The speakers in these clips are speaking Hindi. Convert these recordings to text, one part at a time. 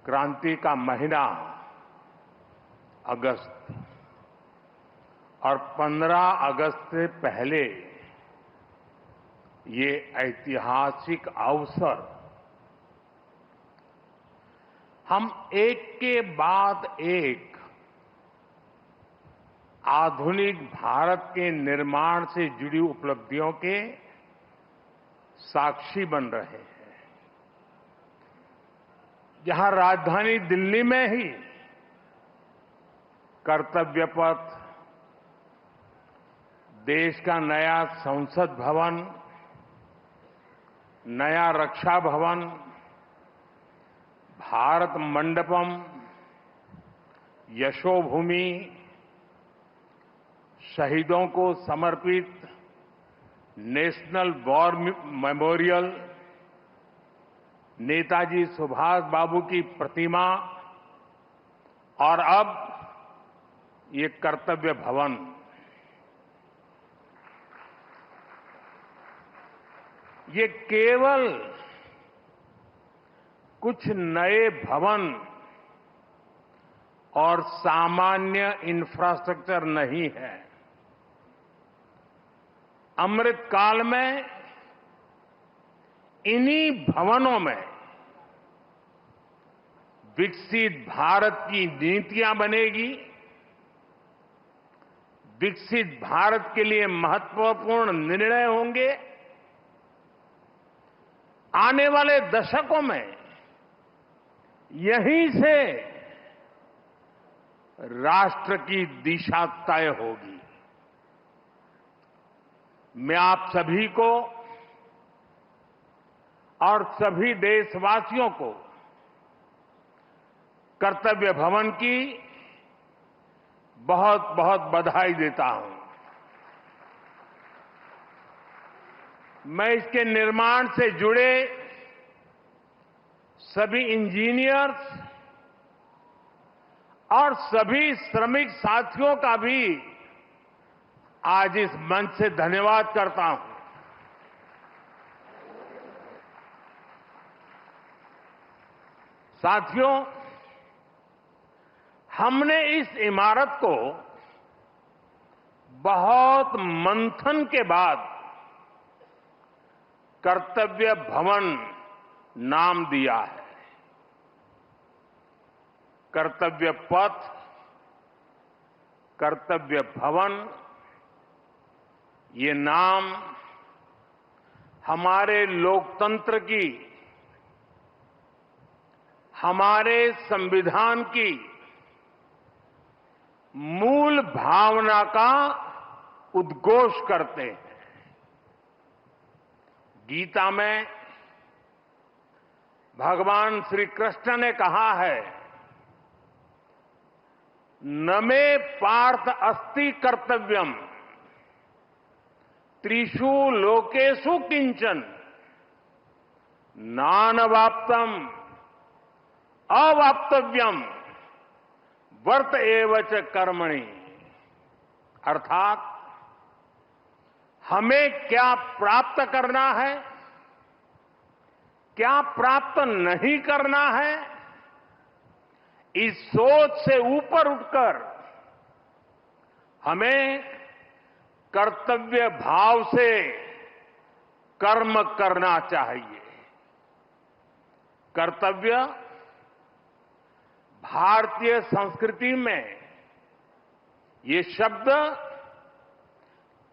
क्रांति का महीना अगस्त और 15 अगस्त से पहले ये ऐतिहासिक अवसर हम एक के बाद एक आधुनिक भारत के निर्माण से जुड़ी उपलब्धियों के साक्षी बन रहे हैं। जहां राजधानी दिल्ली में ही कर्तव्य पथ, देश का नया संसद भवन, नया रक्षा भवन, भारत मंडपम, यशोभूमि, शहीदों को समर्पित national war memorial, Netaji Subhash Babu की प्रतिमा और अब ये कर्तव्य भवन, ये केवल कुछ नए भवन और सामान्य इंफ्रास्ट्रक्चर नहीं है। अमृत काल में इन्हीं भवनों में विकसित भारत की नीतियां बनेगी, विकसित भारत के लिए महत्वपूर्ण निर्णय होंगे। आने वाले दशकों में यहीं से राष्ट्र की दिशा तय होगी। मैं आप सभी को और सभी देशवासियों को कर्तव्य भवन की बहुत बहुत बधाई देता हूं। मैं इसके निर्माण से जुड़े सभी इंजीनियर्स और सभी श्रमिक साथियों का भी आज इस मंच से धन्यवाद करता हूं। साथियों, हमने इस इमारत को बहुत मंथन के बाद कर्तव्य भवन नाम दिया है। कर्तव्य पथ, कर्तव्य भवन, ये नाम हमारे लोकतंत्र की, हमारे संविधान की मूल भावना का उद्घोष करते हैं। गीता में भगवान श्री कृष्ण ने कहा है, न मे पार्थ अस्ति कर्तव्यम त्रिषु लोकेषु किंचन नानवाप्तम अवाप्तव्यम वर्त एव च कर्मणि। अर्थात हमें क्या प्राप्त करना है, क्या प्राप्त नहीं करना है, इस सोच से ऊपर उठकर हमें कर्तव्य भाव से कर्म करना चाहिए। कर्तव्य भारतीय संस्कृति में ये शब्द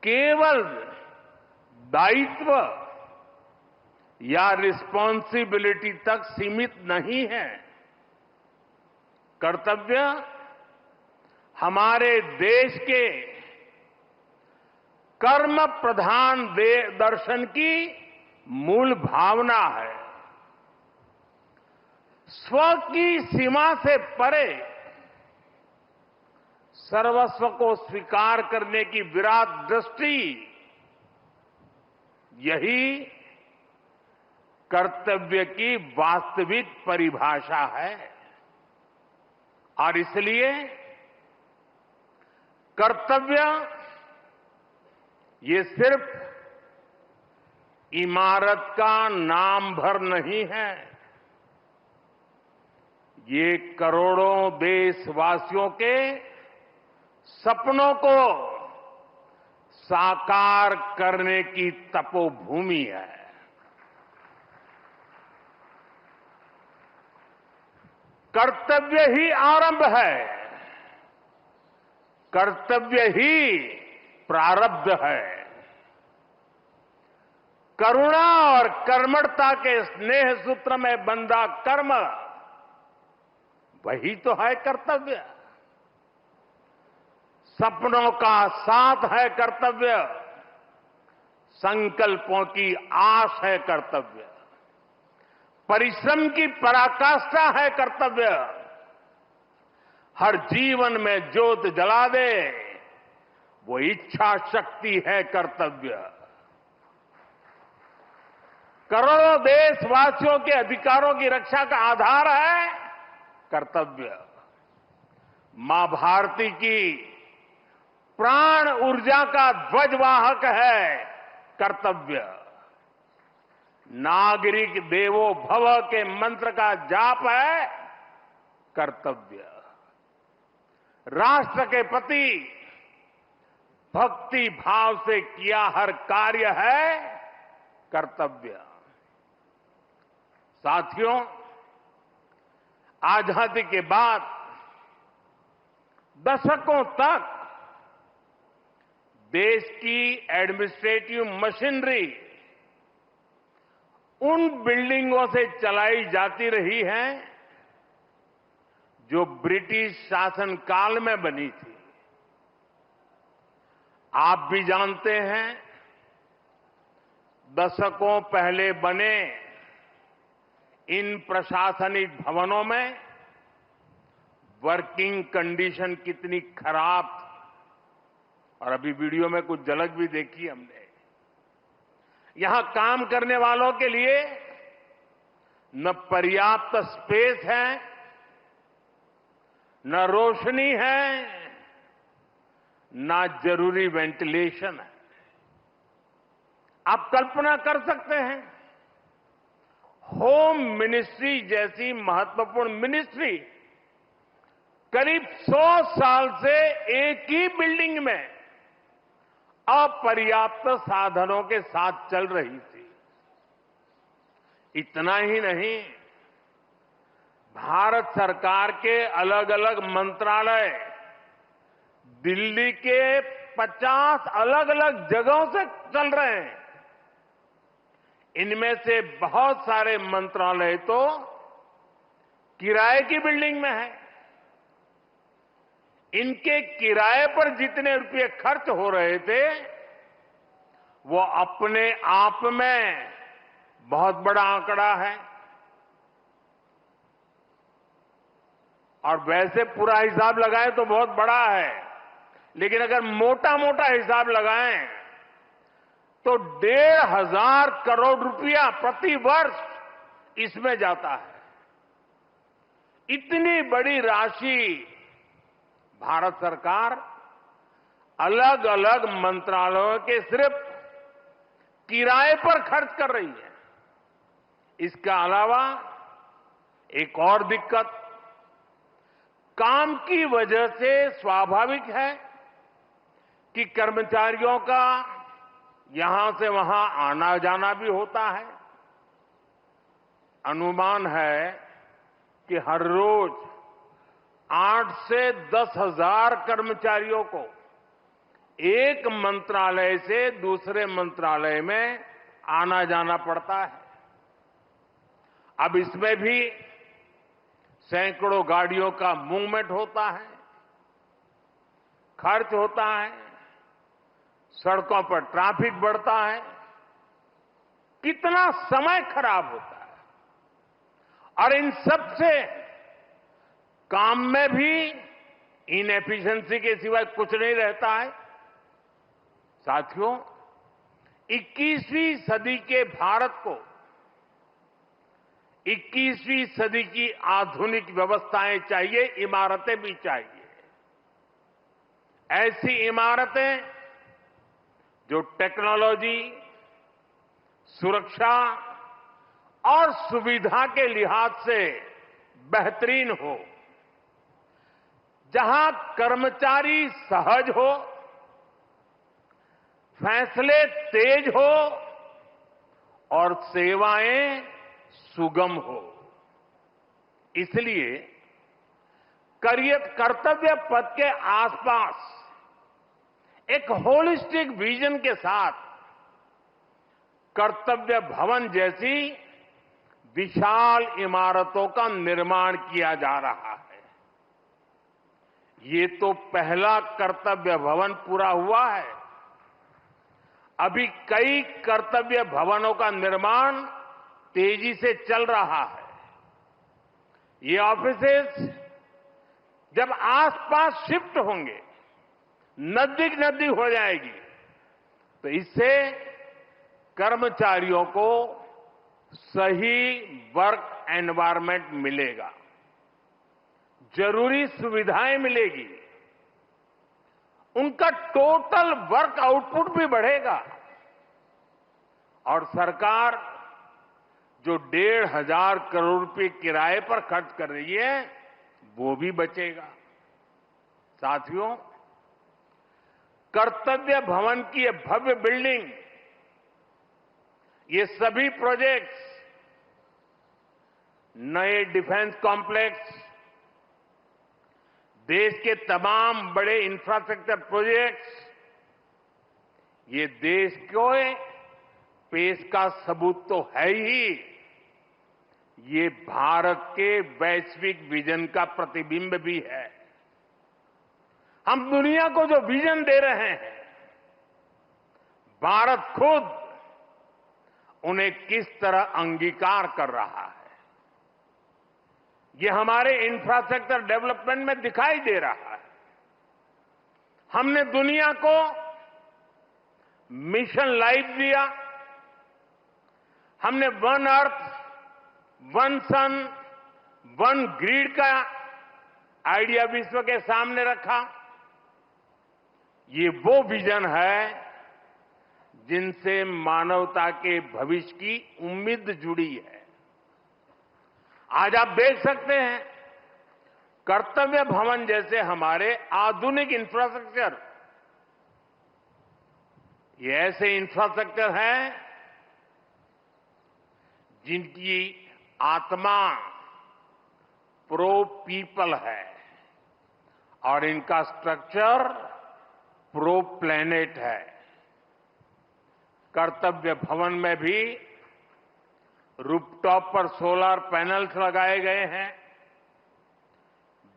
केवल दायित्व या रिस्पॉन्सिबिलिटी तक सीमित नहीं है। कर्तव्य हमारे देश के कर्म प्रधान दर्शन की मूल भावना है। स्व की सीमा से परे सर्वस्व को स्वीकार करने की विराट दृष्टि, यही कर्तव्य की वास्तविक परिभाषा है। और इसलिए कर्तव्य ये सिर्फ इमारत का नाम भर नहीं है, ये करोड़ों देशवासियों के सपनों को साकार करने की तपोभूमि है। कर्तव्य ही आरंभ है, कर्तव्य ही प्रारब्ध है। करुणा और कर्मठता के स्नेह सूत्र में बंधा कर्म, वही तो है कर्तव्य। सपनों का साथ है कर्तव्य, संकल्पों की आस है कर्तव्य, परिश्रम की पराकाष्ठा है कर्तव्य। हर जीवन में ज्योत जला दे, वो इच्छा शक्ति है कर्तव्य। करोड़ों देशवासियों के अधिकारों की रक्षा का आधार है कर्तव्य। मां भारती की प्राण ऊर्जा का ध्वजवाहक है कर्तव्य। नागरिक देवो भव के मंत्र का जाप है कर्तव्य। राष्ट्र के प्रति भक्ति भाव से किया हर कार्य है कर्तव्य। साथियों, आजादी के बाद दशकों तक देश की एडमिनिस्ट्रेटिव मशीनरी उन बिल्डिंगों से चलाई जाती रही है जो ब्रिटिश शासनकाल में बनी थी। आप भी जानते हैं, दशकों पहले बने इन प्रशासनिक भवनों में वर्किंग कंडीशन कितनी खराब थी, और अभी वीडियो में कुछ झलक भी देखी हमने। यहां काम करने वालों के लिए न पर्याप्त स्पेस है, न रोशनी है, न जरूरी वेंटिलेशन है। आप कल्पना कर सकते हैं, होम मिनिस्ट्री जैसी महत्वपूर्ण मिनिस्ट्री करीब 100 साल से एक ही बिल्डिंग में अपर्याप्त साधनों के साथ चल रही थी। इतना ही नहीं, भारत सरकार के अलग अलग मंत्रालय दिल्ली के 50 अलग अलग जगहों से चल रहे हैं। इनमें से बहुत सारे मंत्रालय तो किराए की बिल्डिंग में है। इनके किराए पर जितने रुपए खर्च हो रहे थे, वो अपने आप में बहुत बड़ा आंकड़ा है। और वैसे पूरा हिसाब लगाएं तो बहुत बड़ा है, लेकिन अगर मोटा मोटा हिसाब लगाएं तो 1,500 करोड़ रुपया प्रति वर्ष इसमें जाता है। इतनी बड़ी राशि भारत सरकार अलग अलग मंत्रालयों के सिर्फ किराए पर खर्च कर रही है। इसके अलावा एक और दिक्कत, काम की वजह से स्वाभाविक है कि कर्मचारियों का यहां से वहां आना जाना भी होता है। अनुमान है कि हर रोज 8 से 10,000 कर्मचारियों को एक मंत्रालय से दूसरे मंत्रालय में आना जाना पड़ता है। अब इसमें भी सैकड़ों गाड़ियों का मूवमेंट होता है, खर्च होता है, सड़कों पर ट्रैफिक बढ़ता है, कितना समय खराब होता है। और इन सब से काम में भी इनएफिशिएंसी के सिवाय कुछ नहीं रहता है। साथियों, 21वीं सदी के भारत को 21वीं सदी की आधुनिक व्यवस्थाएं चाहिए, इमारतें भी चाहिए। ऐसी इमारतें जो टेक्नोलॉजी, सुरक्षा और सुविधा के लिहाज से बेहतरीन हो, जहां कर्मचारी सहज हो, फैसले तेज हो और सेवाएं सुगम हो। इसलिए कर्तव्य पथ के आसपास एक होलिस्टिक विजन के साथ कर्तव्य भवन जैसी विशाल इमारतों का निर्माण किया जा रहा है। ये तो पहला कर्तव्य भवन पूरा हुआ है। अभी कई कर्तव्य भवनों का निर्माण तेजी से चल रहा है। ये ऑफिसेस जब आसपास शिफ्ट होंगे, नजदीक नजदीक हो जाएगी, तो इससे कर्मचारियों को सही वर्क एनवायरनमेंट मिलेगा, जरूरी सुविधाएं मिलेगी, उनका टोटल वर्क आउटपुट भी बढ़ेगा और सरकार जो 1,500 करोड़ रुपए किराए पर खर्च कर रही है वो भी बचेगा। साथियों, कर्तव्य भवन की ये भव्य बिल्डिंग, ये सभी प्रोजेक्ट्स, नए डिफेंस कॉम्प्लेक्स, देश के तमाम बड़े इंफ्रास्ट्रक्चर प्रोजेक्ट्स, ये देश को पेश का सबूत तो है ही, ये भारत के वैश्विक विजन का प्रतिबिंब भी है। हम दुनिया को जो विजन दे रहे हैं, भारत खुद उन्हें किस तरह अंगीकार कर रहा है, ये हमारे इंफ्रास्ट्रक्चर डेवलपमेंट में दिखाई दे रहा है। हमने दुनिया को मिशन लाइफ दिया, हमने वन अर्थ, वन सन, वन ग्रिड का आइडिया विश्व के सामने रखा। ये वो विजन है जिनसे मानवता के भविष्य की उम्मीद जुड़ी है। आज आप देख सकते हैं, कर्तव्य भवन जैसे हमारे आधुनिक इंफ्रास्ट्रक्चर, ये ऐसे इंफ्रास्ट्रक्चर हैं जिनकी आत्मा प्रो पीपल है और इनका स्ट्रक्चर प्रो प्लेनेट है। कर्तव्य भवन में भी रूफटॉप पर सोलर पैनल्स लगाए गए हैं।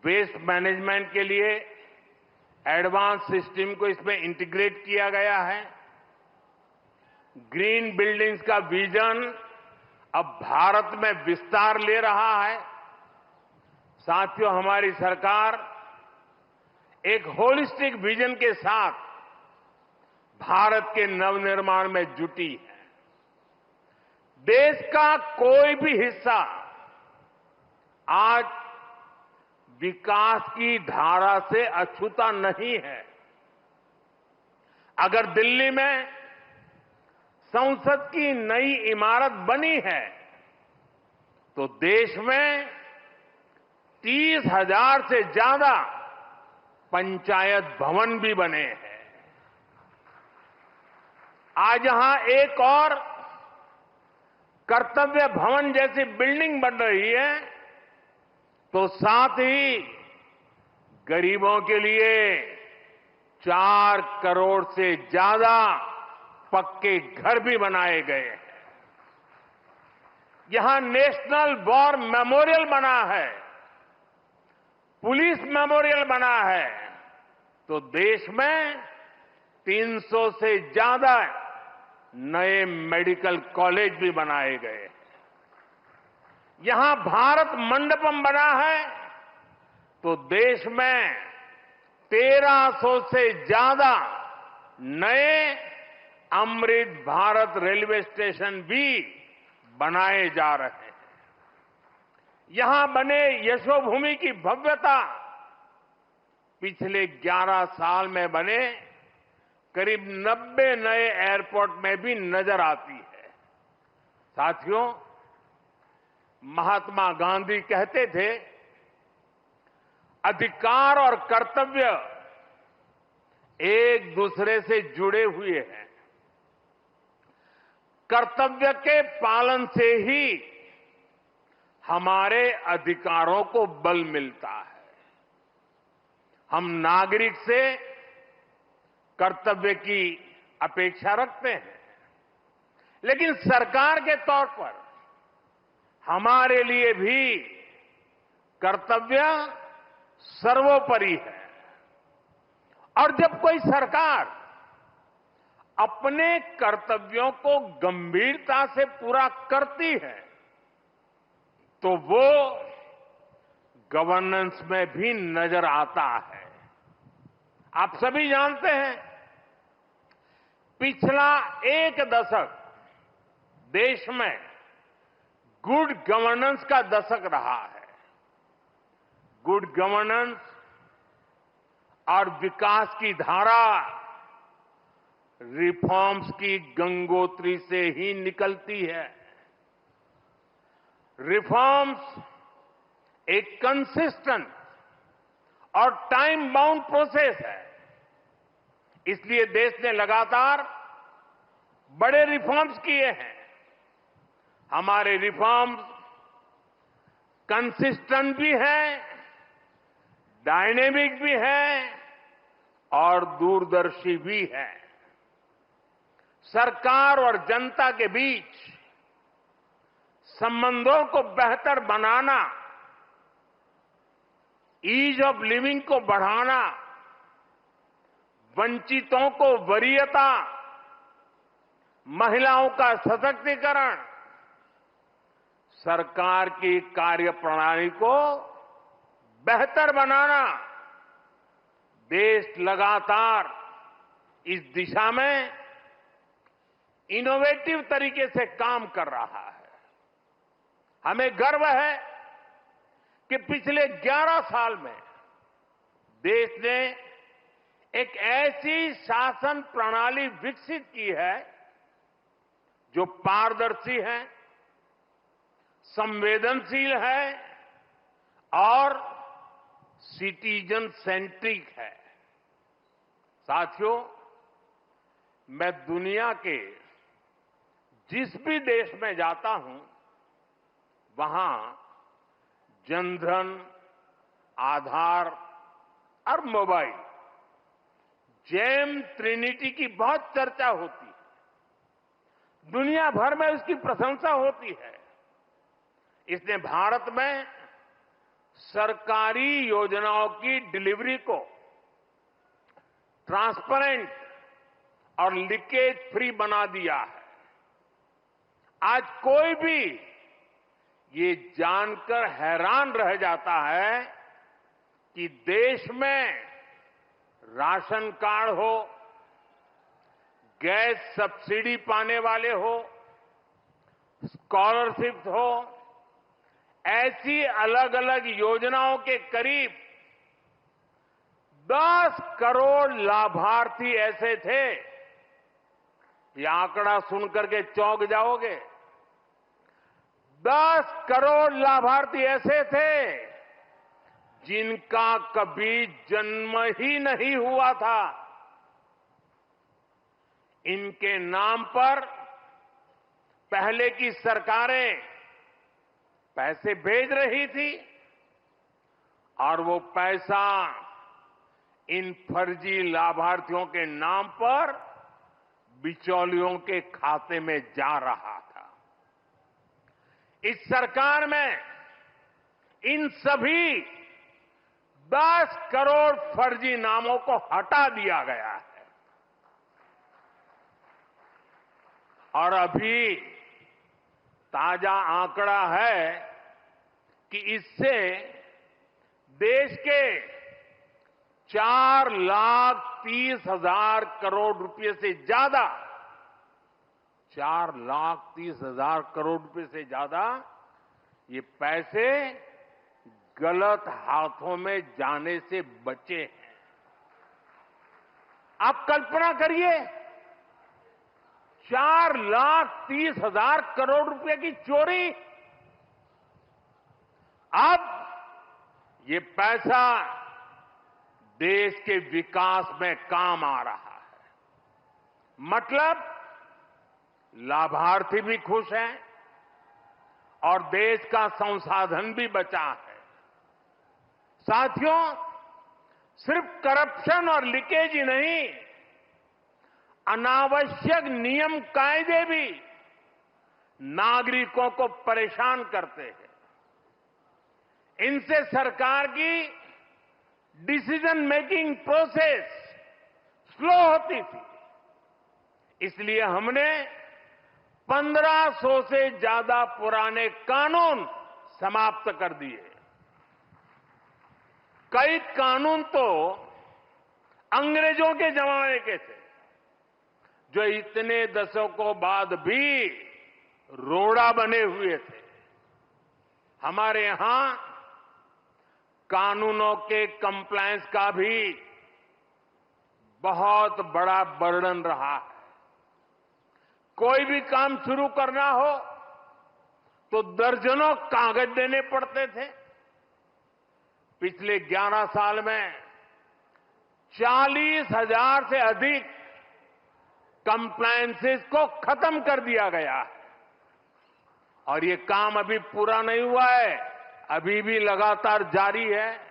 वेस्ट मैनेजमेंट के लिए एडवांस सिस्टम को इसमें इंटीग्रेट किया गया है। ग्रीन बिल्डिंग्स का विजन अब भारत में विस्तार ले रहा है। साथियों, हमारी सरकार एक होलिस्टिक विजन के साथ भारत के नवनिर्माण में जुटी है। देश का कोई भी हिस्सा आज विकास की धारा से अछूता नहीं है। अगर दिल्ली में संसद की नई इमारत बनी है तो देश में 30,000 से ज्यादा पंचायत भवन भी बने हैं। आज यहां एक और कर्तव्य भवन जैसी बिल्डिंग बन रही है तो साथ ही गरीबों के लिए 4 करोड़ से ज्यादा पक्के घर भी बनाए गए हैं। यहां नेशनल वॉर मेमोरियल बना है, पुलिस मेमोरियल बना है, तो देश में 300 से ज्यादा नए मेडिकल कॉलेज भी बनाए गए हैं। यहां भारत मंडपम बना है तो देश में 1300 से ज्यादा नए अमृत भारत रेलवे स्टेशन भी बनाए जा रहे हैं। यहां बने यशोभूमि की भव्यता पिछले 11 साल में बने करीब 90 नए एयरपोर्ट में भी नजर आती है। साथियों, महात्मा गांधी कहते थे, अधिकार और कर्तव्य एक दूसरे से जुड़े हुए हैं। कर्तव्य के पालन से ही हमारे अधिकारों को बल मिलता है। हम नागरिक से कर्तव्य की अपेक्षा रखते हैं, लेकिन सरकार के तौर पर हमारे लिए भी कर्तव्य सर्वोपरि है। और जब कोई सरकार अपने कर्तव्यों को गंभीरता से पूरा करती है, तो वो गवर्नेंस में भी नजर आता है। आप सभी जानते हैं, पिछला एक दशक देश में गुड गवर्नेंस का दशक रहा है। गुड गवर्नेंस और विकास की धारा रिफॉर्म्स की गंगोत्री से ही निकलती है। रिफॉर्म्स एक कंसिस्टेंट और टाइम बाउंड प्रोसेस है। इसलिए देश ने लगातार बड़े रिफॉर्म्स किए हैं। हमारे रिफॉर्म्स कंसिस्टेंट भी हैं, डायनेमिक भी हैं और दूरदर्शी भी है। सरकार और जनता के बीच संबंधों को बेहतर बनाना, ईज ऑफ लिविंग को बढ़ाना, वंचितों को वरीयता, महिलाओं का सशक्तिकरण, सरकार की कार्यप्रणाली को बेहतर बनाना, देश लगातार इस दिशा में इनोवेटिव तरीके से काम कर रहा है। हमें गर्व है कि पिछले 11 साल में देश ने एक ऐसी शासन प्रणाली विकसित की है जो पारदर्शी है, संवेदनशील है और सिटीजन सेंट्रिक है। साथियों, मैं दुनिया के जिस भी देश में जाता हूं, वहां जनधन, आधार और मोबाइल जेम ट्रिनिटी की बहुत चर्चा होती है। दुनिया भर में उसकी प्रशंसा होती है। इसने भारत में सरकारी योजनाओं की डिलीवरी को ट्रांसपेरेंट और लीकेज फ्री बना दिया है। आज कोई भी ये जानकर हैरान रह जाता है कि देश में राशन कार्ड हो, गैस सब्सिडी पाने वाले हो, स्कॉलरशिप हो, ऐसी अलग अलग योजनाओं के करीब 10 करोड़ लाभार्थी ऐसे थे। ये आंकड़ा सुनकर के चौंक जाओगे। 10 करोड़ लाभार्थी ऐसे थे जिनका कभी जन्म ही नहीं हुआ था। इनके नाम पर पहले की सरकारें पैसे भेज रही थी और वो पैसा इन फर्जी लाभार्थियों के नाम पर बिचौलियों के खाते में जा रहा था। इस सरकार में इन सभी 10 करोड़ फर्जी नामों को हटा दिया गया है और अभी ताजा आंकड़ा है कि इससे देश के 4,30,000 करोड़ रुपए से ज्यादा 4,30,000 करोड़ रुपए से ज्यादा ये पैसे गलत हाथों में जाने से बचे हैं। आप कल्पना करिए, 4,30,000 करोड़ रुपए की चोरी अब ये पैसा देश के विकास में काम आ रहा है। मतलब लाभार्थी भी खुश हैं और देश का संसाधन भी बचा है। साथियों, सिर्फ करप्शन और लीकेज ही नहीं, अनावश्यक नियम कायदे भी नागरिकों को परेशान करते हैं। इनसे सरकार की डिसीजन मेकिंग प्रोसेस स्लो होती थी। इसलिए हमने 1500 से ज्यादा पुराने कानून समाप्त कर दिए। कई कानून तो अंग्रेजों के जमाने के थे, जो इतने दशकों बाद भी रोड़ा बने हुए थे। हमारे यहां कानूनों के कंप्लायंस का भी बहुत बड़ा बर्डन रहा है। कोई भी काम शुरू करना हो तो दर्जनों कागज देने पड़ते थे। पिछले 11 साल में 40,000 से अधिक कंप्लायंसेस को खत्म कर दिया गया है। और ये काम अभी पूरा नहीं हुआ है, अभी भी लगातार जारी है।